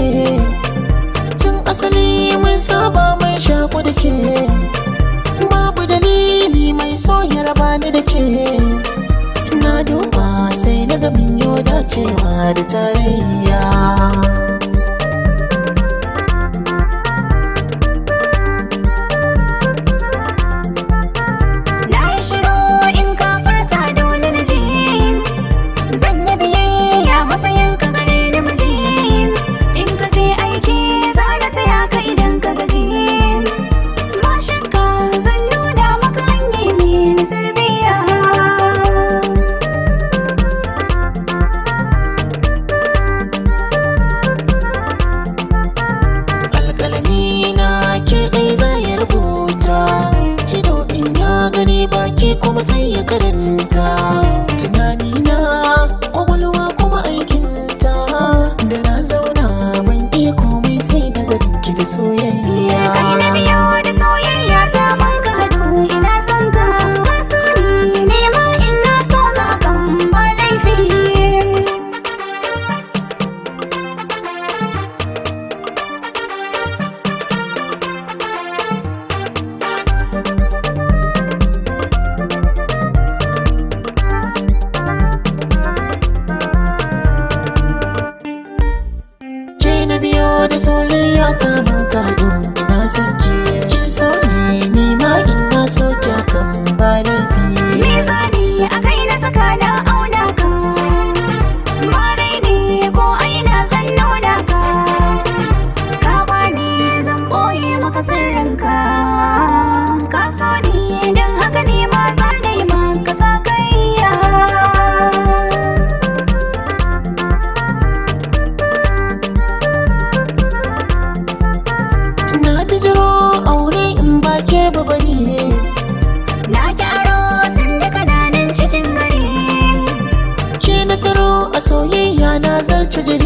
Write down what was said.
ke, tun asali mun saba mai shaku da ke, babu dalili mai so ya raba ni da ke. Na duba sai na ga min yau dacewa da tarayya. Kuma sai ya karanta tunanina, kwakwalwa kuma aikinta. Da na zauna ban iya komai sai nazarin ki da soyayya. Kai na biyo da soyayya ta mun ka hadu, ina son ka so ni nema ina so ka kan ba laifi. Da soyayya ta mun kado, ina son ki kin so ni, ni ma ina so ki kan ba laifi. Me zani a kai na saka na auna ka, ba raini ko aina zan nuna ka. Ka bani zan boye maka sirrinka, ka so ni don haka ne ma za na yi maka sakayya. Na bijiro aure in ba ke ba bari, Na gyaro tun da kananan cikin gari. ke na taro a soyayya na zarce jiri.